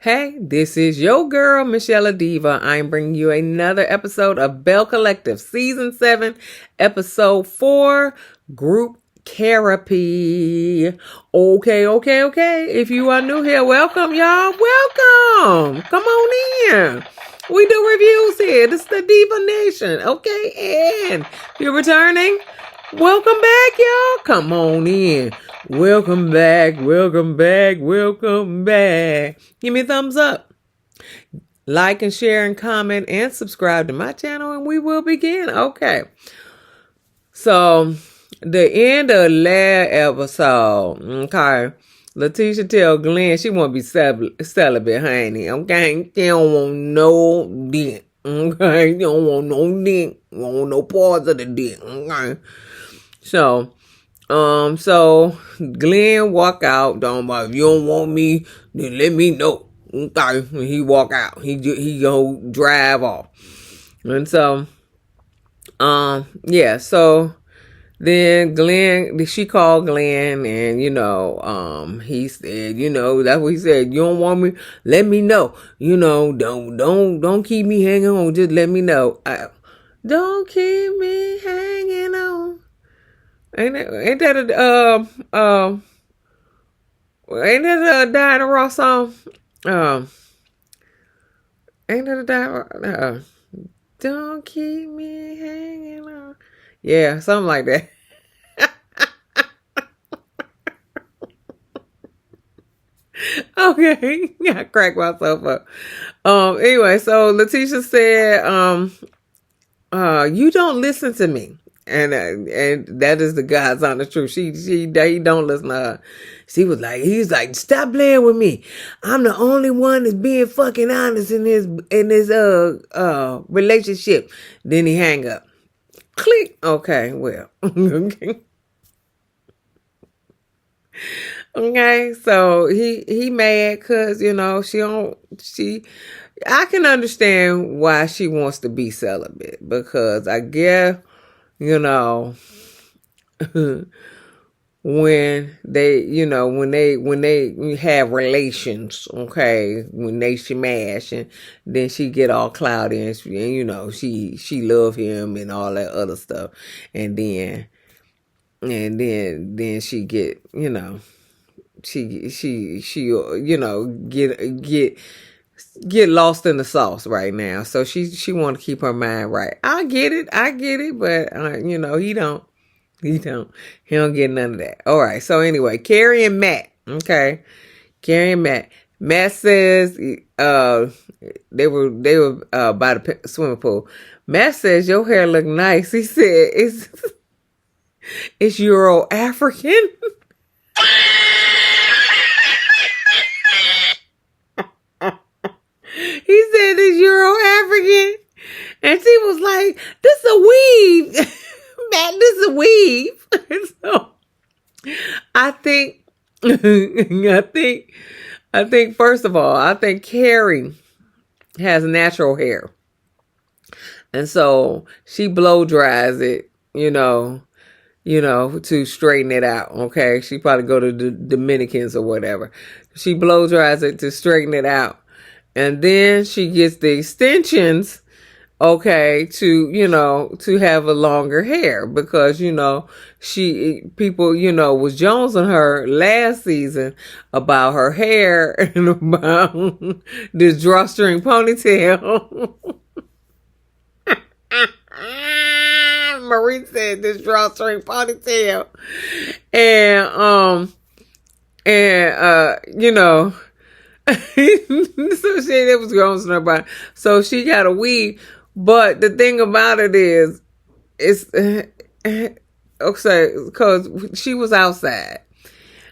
Hey, this is your girl, msyelladiva. I'm bringing you another episode of Belle Collective, Season 7, Episode 4, Group Kerrapy. Okay. If you are new here, welcome, y'all. Welcome. Come on in. We do reviews here. This is the Diva Nation, okay? And if you're returning, welcome back, y'all. Come on in. Welcome back. Give me a thumbs up. Like and share and comment and subscribe to my channel and we will begin. Okay. So, the end of last episode, okay, Lateshia tell Glen she want to be celibate, honey, okay? She don't want no dick, okay? You don't want no dick. You don't want no parts of the dick, okay? So Glen walk out, don't about, if you don't want me, then let me know. Okay, he walk out. He go drive off. And so, so then Glen, she called Glen and, he said, that's what he said. You don't want me? Let me know. Don't keep me hanging on. Just let me know. Don't keep me hanging on. Ain't that a Diana Ross song? Ain't that a Diana? Don't keep me hanging on. Yeah, something like that. Okay, I crack myself up. Anyway, so Lateshia said, you don't listen to me. And that is the God's honest truth. He don't listen to her. He's like, stop playing with me. I'm the only one that's being fucking honest in this relationship. Then he hang up. Click. Okay, well. Okay, so he mad because, I can understand why she wants to be celibate, because I guess, when they have relations, okay, when they smash, and then she get all cloudy and she love him and all that other stuff, and then she get get lost in the sauce right now. So she want to keep her mind right. I get it, but he don't get none of that. All right. So anyway, Kerri and Matt. Okay, Kerri and Matt. Matt says they were by the swimming pool. Matt says your hair look nice. He said it's Euro African. He said it's Euro African. And she was like, this is a weave. Matt, this is a weave. So I think first of all, I think Kerri has natural hair. And so she blow dries it, to straighten it out. Okay. She probably go to the Dominicans or whatever. She blow dries it to straighten it out. And then she gets the extensions, okay, to have a longer hair, because, people, was jonesing her last season about her hair and about this drawstring ponytail. Marie said this drawstring ponytail. So that was grown to nobody. So she got a weave. But the thing about it is, okay, because she was outside.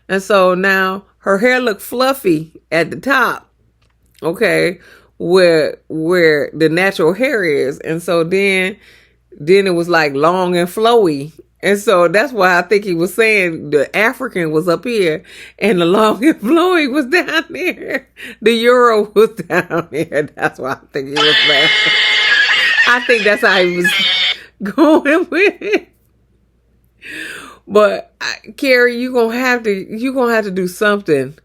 And so now her hair looked fluffy at the top, okay, where the natural hair is. And so then it was like long and flowy. And so that's why I think he was saying the African was up here and the long and flowy was down there. The Euro was down there. That's why I think he was laughing. I think that's how he was going with it. But Kerri, you're gonna have to do something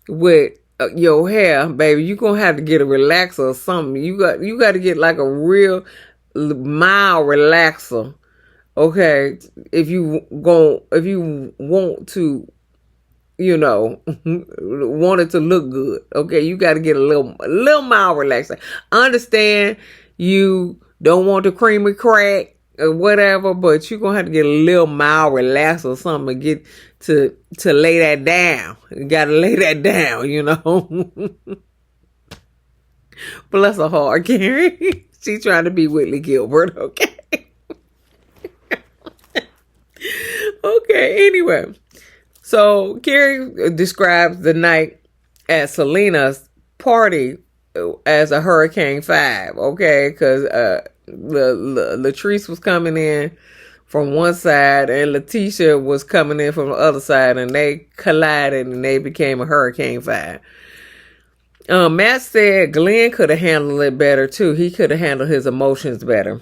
with your hair, baby, you gonna have to get a relaxer or something. You got to get like a real mild relaxer. Okay, if you want to, want it to look good. Okay, you got to get a little mild relaxer. Understand you don't want the creamy crack or whatever, but you're gonna have to get a little mild relaxer or something to get to lay that down. You gotta lay that down. Bless her heart, Kerri. She's trying to be Whitley Gilbert, okay? Okay, anyway. So Kerri describes the night at Selena's party as a Hurricane 5, okay? Because Latrice was coming in from one side and Lateshia was coming in from the other side, and they collided and they became a Hurricane 5. Matt said Glen could have handled it better too. He could have handled his emotions better.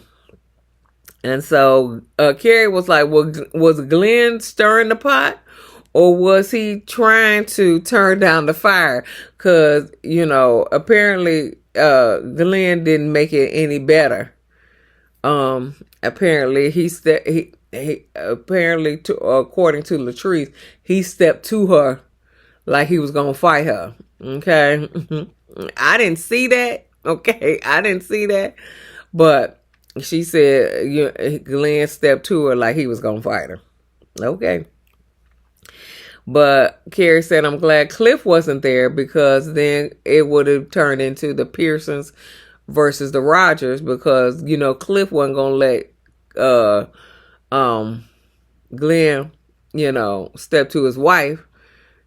And so Kerri was like, well, was Glen stirring the pot? Or was he trying to turn down the fire? Because, apparently Glen didn't make it any better. Apparently according to Latrice, he stepped to her like he was going to fight her. Okay. I didn't see that. Okay. I didn't see that. But she said Glen stepped to her like he was going to fight her. Okay. But Kerri said, I'm glad Cliff wasn't there, because then it would have turned into the Pearsons versus the Rogers, because, Cliff wasn't going to let Glen, step to his wife,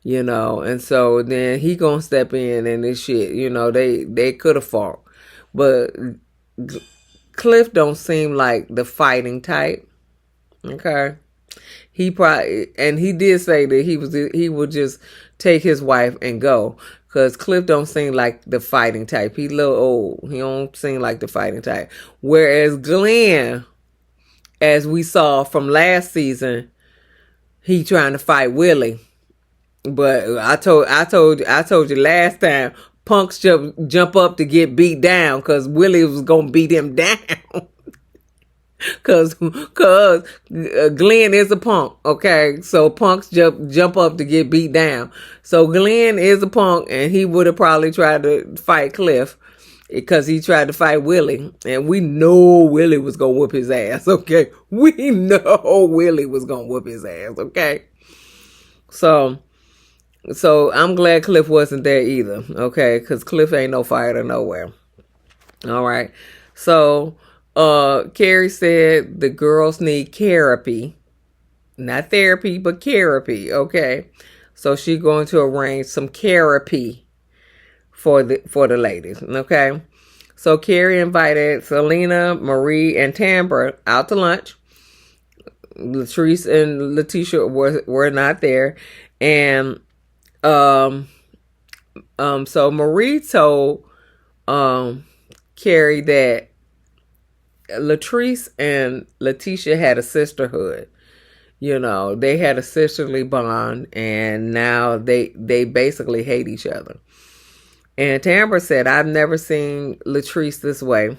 and so then he going to step in and this shit, they could have fought. But Cliff don't seem like the fighting type. Okay. He did say that he would just take his wife and go, because Cliff don't seem like the fighting type. He a little old. He don't seem like the fighting type. Whereas Glen, as we saw from last season, he trying to fight Willie. But I told you last time, punks jump up to get beat down, because Willie was gonna beat him down. Cause Glen is a punk, okay? So punks jump up to get beat down. So Glen is a punk, and he would have probably tried to fight Cliff, because he tried to fight Willie, and we know Willie was gonna whoop his ass, okay? We know Willie was gonna whoop his ass, okay? So I'm glad Cliff wasn't there either, okay? Because Cliff ain't no fighter nowhere. All right, so. Kerri said the girls need Kerrapy, not therapy, but Kerrapy. Okay, so she's going to arrange some Kerrapy for the ladies. Okay, so Kerri invited Selena, Marie, and Tambra out to lunch. Latrice and Lateshia were not there, and so Marie told Kerri that Latrice and Lateshia had a sisterhood. They had a sisterly bond, and now they basically hate each other. And Tambra said, I've never seen Latrice this way.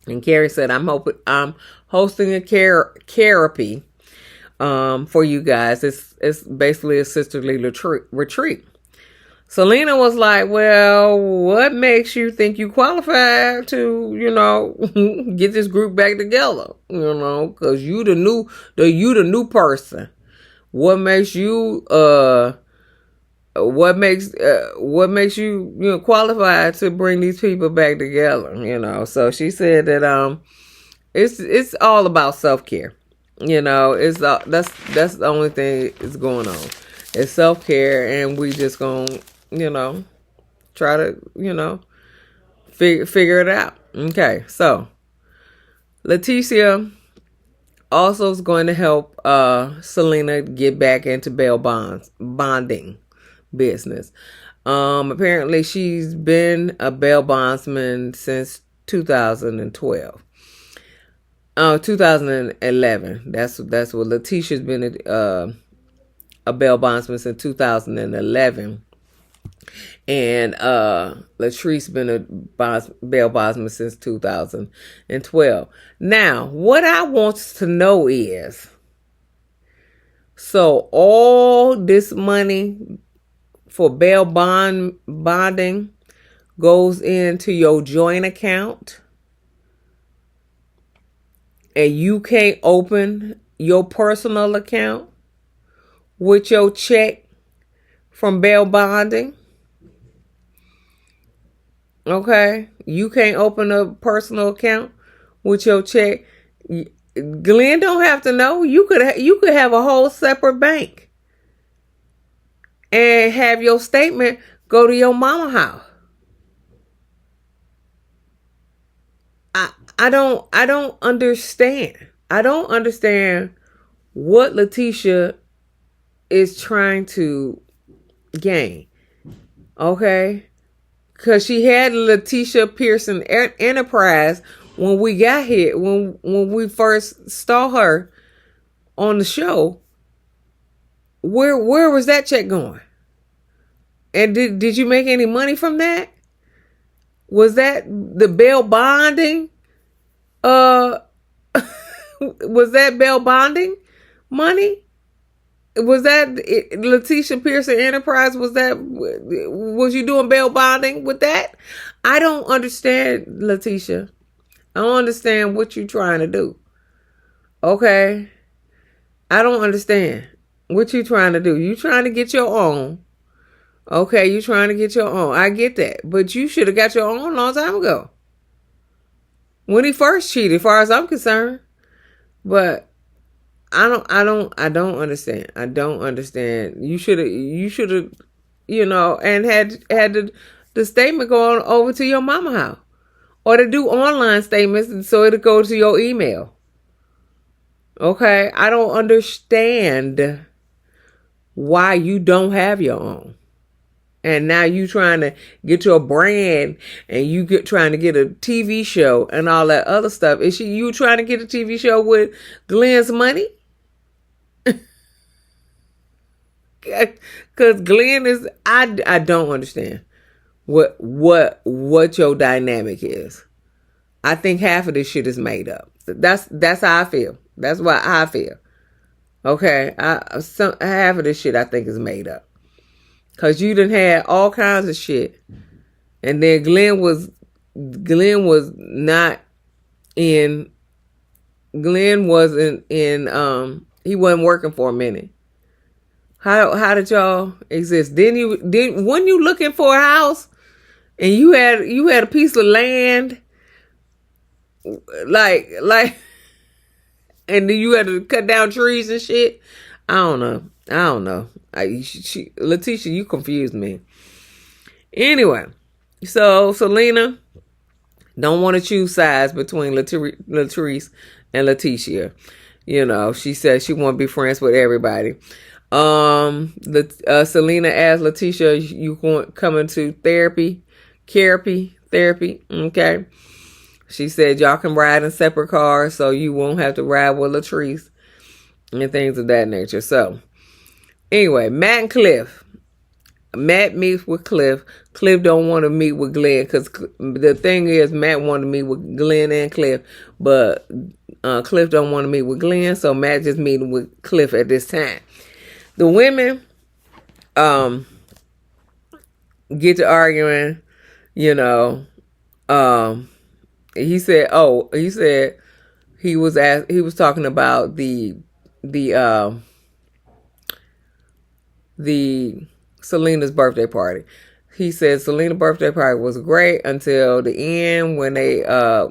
And Kerri said, I'm hosting a Kerrapy for you guys. It's basically a sisterly retreat. Selena was like, well, what makes you think you qualified to, get this group back together? Because you the new person. What makes you qualified to bring these people back together? So she said that it's all about self-care. It's that's the only thing that's going on. It's self-care, and we just gonna try to, figure it out. Okay, so Lateshia also is going to help Selena get back into bail bonding business. Apparently she's been a bail bondsman since 2012. 2011. That's what Lateshia's been a bail bondsman since 2011. And Latrice been a Belle Bosma since 2012. Now, what I want to know is, so all this money for bail bonding goes into your joint account, and you can't open your personal account with your check from bail bonding? Okay, you can't open a personal account with your check. Glen don't have to know. You could have a whole separate bank and have your statement go to your mama house. I don't understand. I don't understand what Lateshia is trying to gain. Okay? Because she had Lateshia Pearson Enterprise when we got here, when we first saw her on the show. Where was that check going? And did you make any money from that? Was that the bail bonding? Was that bail bonding money? Was that Lateshia Pearson Enterprise? Was you doing bail bonding with that? I don't understand, Lateshia. I don't understand what you're trying to do. Okay? I don't understand what you're trying to do. You trying to get your own. Okay, you trying to get your own. I get that. But you should have got your own a long time ago. When he first cheated, as far as I'm concerned. But I don't understand. I don't understand. You should have, and had the statement going over to your mama house. Or to do online statements so it'll go to your email. Okay? I don't understand why you don't have your own. And now you trying to get your brand and trying to get a TV show and all that other stuff. Is you trying to get a TV show with Glen's money? Because Glen is, I don't understand what your dynamic is. I think half of this shit is made up. That's how I feel. That's why I feel. Okay, half of this shit I think is made up. Cause you done had all kinds of shit, and then Glen was not in. Glen wasn't in. He wasn't working for a minute. How did y'all exist? When you looking for a house, and you had a piece of land, like, and then you had to cut down trees and shit. I don't know. Lateshia, you confused me. Anyway, so Selena don't want to choose sides between Latrice and Lateshia. She said she want to be friends with everybody. Selena asked Lateshia, you coming to Kerrapy therapy? Okay. She said y'all can ride in separate cars, so you won't have to ride with Latrice and things of that nature. So, anyway, Matt and Cliff. Matt meets with Cliff. Cliff don't want to meet with Glen because the thing is, Matt wanted to meet with Glen and Cliff, but Cliff don't want to meet with Glen, so Matt just meeting with Cliff at this time. The women get to arguing, he said he was talking about the Selena's birthday party. He said Selena's birthday party was great until the end when they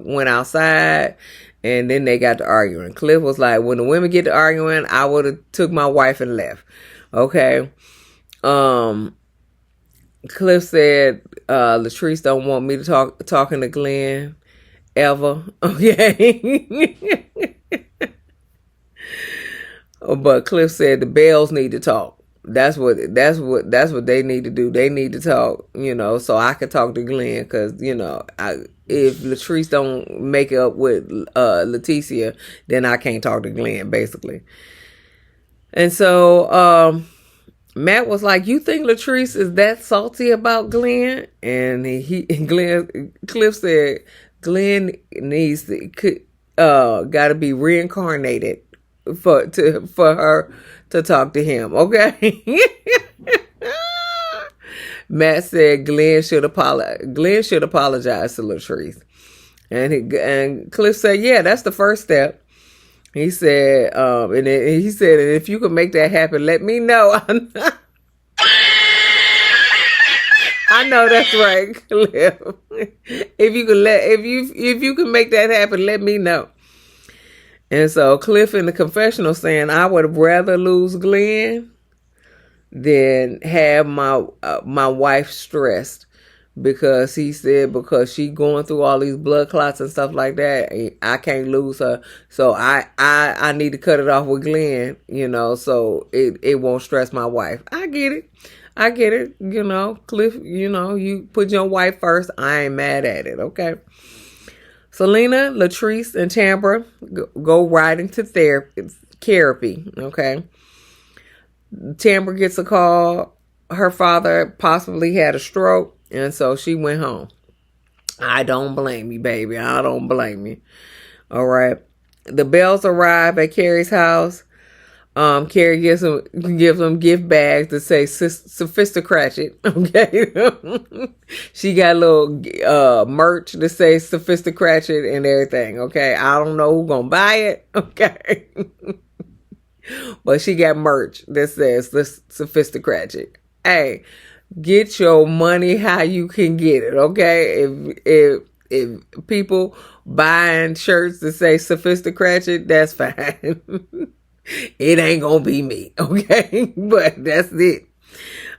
went outside and then they got to arguing. Cliff was like, when the women get to arguing, I would have took my wife and left. Okay. Cliff said Latrice don't want me to talking to Glen ever. Okay. But Cliff said the Bells need to talk. That's what they need to do. They need to talk, so I can talk to Glen because, if Latrice don't make it up with Lateshia, then I can't talk to Glen, basically. And so Matt was like, "You think Latrice is that salty about Glen?" And Cliff said, "Glen needs got to be reincarnated for her to talk to him." Okay. Matt said Glen should apologize to Latrice, and Cliff said, "Yeah, that's the first step." He said, and he said, "And if you can make that happen, let me know." I know that's right, Cliff. If you can make that happen, let me know. And so Cliff in the confessional saying, "I would rather lose Glen than have my wife stressed, because he said because she going through all these blood clots and stuff like that, I can't lose her. So I need to cut it off with Glen, so it won't stress my wife." I get it. Cliff, you put your wife first. I ain't mad at it, okay? Selena, Latrice, and Tambra go riding to Kerrapy, okay? Tambra gets a call. Her father possibly had a stroke, and so she went home. I don't blame you, baby. I don't blame you. All right. The Bells arrive at Kerri's house. Kerri gives them gift bags that say sophisticratchet. Okay. She got a little merch that says sophisticratchet and everything. Okay. I don't know who's gonna buy it. Okay. But she got merch that says this sophisticratchet. Hey, get your money how you can get it, okay? If people buying shirts that say sophisticratchet, that's fine. It ain't gonna be me, okay? But that's it.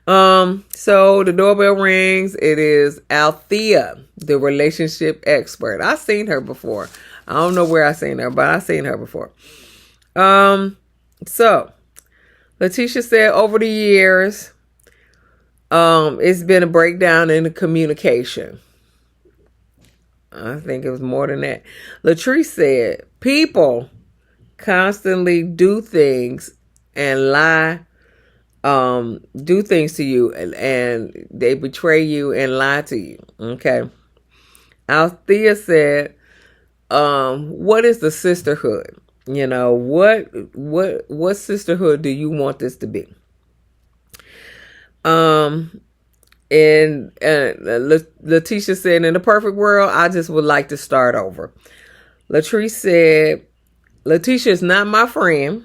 So the doorbell rings. It is Althea, the relationship expert. I've seen her before. I don't know where I seen her, but I've seen her before. So Lateshia said over the years, it's been a breakdown in the communication. I think it was more than that. Latrice said, people constantly do things and lie, do things to you, and they betray you and lie to you. Okay. Althea said, what is the sisterhood? What sisterhood do you want this to be? And Lateshia said, in the perfect world, I just would like to start over. Latrice said, Lateshia is not my friend.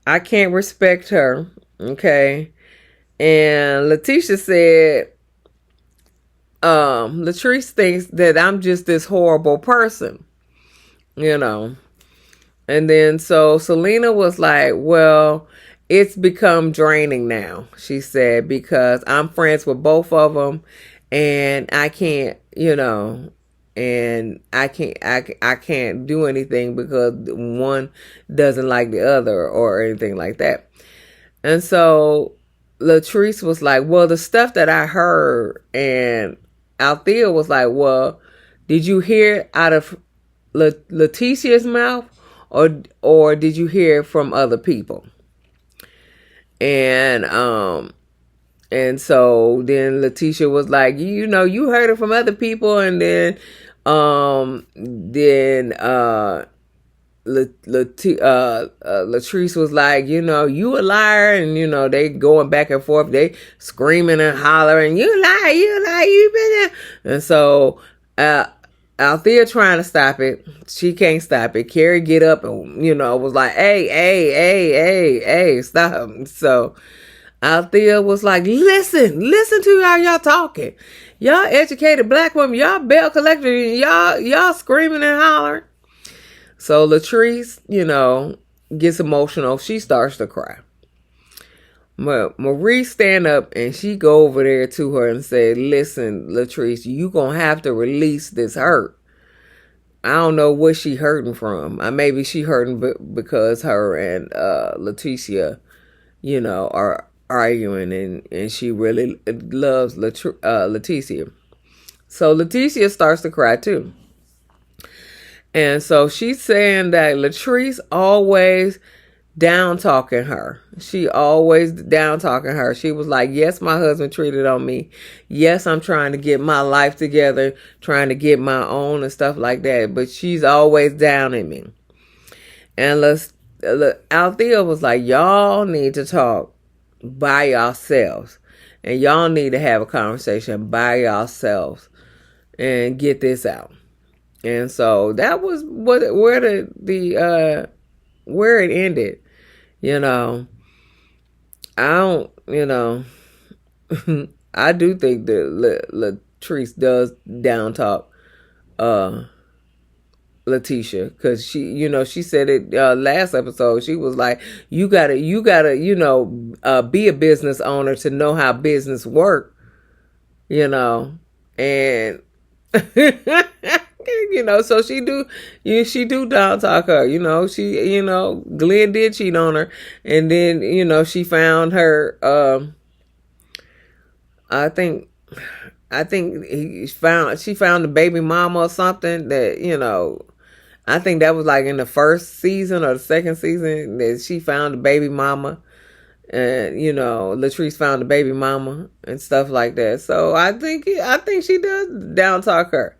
I can't respect her. Okay. And Lateshia said, Latrice thinks that I'm just this horrible person, And then so Selena was like, well, it's become draining now, she said, because I'm friends with both of them, and I can't, and I can't do anything because one doesn't like the other or anything like that. And so Latrice was like, well, the stuff that I heard, and Althea was like, well, did you hear out of Letitia's mouth, or did you hear it from other people? And so then Lateshia was like, you heard it from other people. And then Latrice was like, you a liar. And, they going back and forth. They screaming and hollering, you lie, you been there. And so, Althea trying to stop it. She can't stop it. Kerri get up and, was like, hey, stop. So Althea was like, listen to y'all talking. Y'all educated black women, y'all Belle collector, y'all screaming and hollering. So Latrice, gets emotional. She starts to cry. Marie stand up and she go over there to her and say, listen, Latrice, you gonna have to release this hurt. I don't know what she hurting from. Maybe she hurting because her and Lateshia, are arguing, and she really loves Lateshia. So Lateshia starts to cry too. And so she's saying that Latrice always down talking her. She always down talking her. She was like, yes, my husband cheated on me. Yes, I'm trying to get my life together, trying to get my own and stuff like that. But she's always down at me. And Althea was like, y'all need to talk by yourselves. And y'all need to have a conversation by yourselves and get this out. And so that was where it ended. You know, I don't, I do think that Latrice does down talk Lateshia, because she said it last episode. She was like, you gotta be a business owner to know how business work, and so she do down talk her. Glen did cheat on her, and then she found her. I think she found the baby mama or something that I think that was like in the first season or the second season that she found the baby mama, and Latrice found the baby mama and stuff like that. So I think she does down talk her.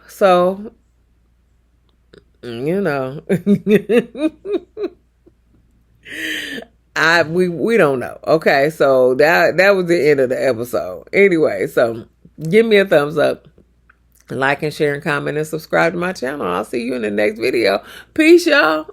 So, we don't know. Okay, so that was the end of the episode. Anyway, so give me a thumbs up, like and share and comment and subscribe to my channel. I'll see you in the next video. Peace, y'all.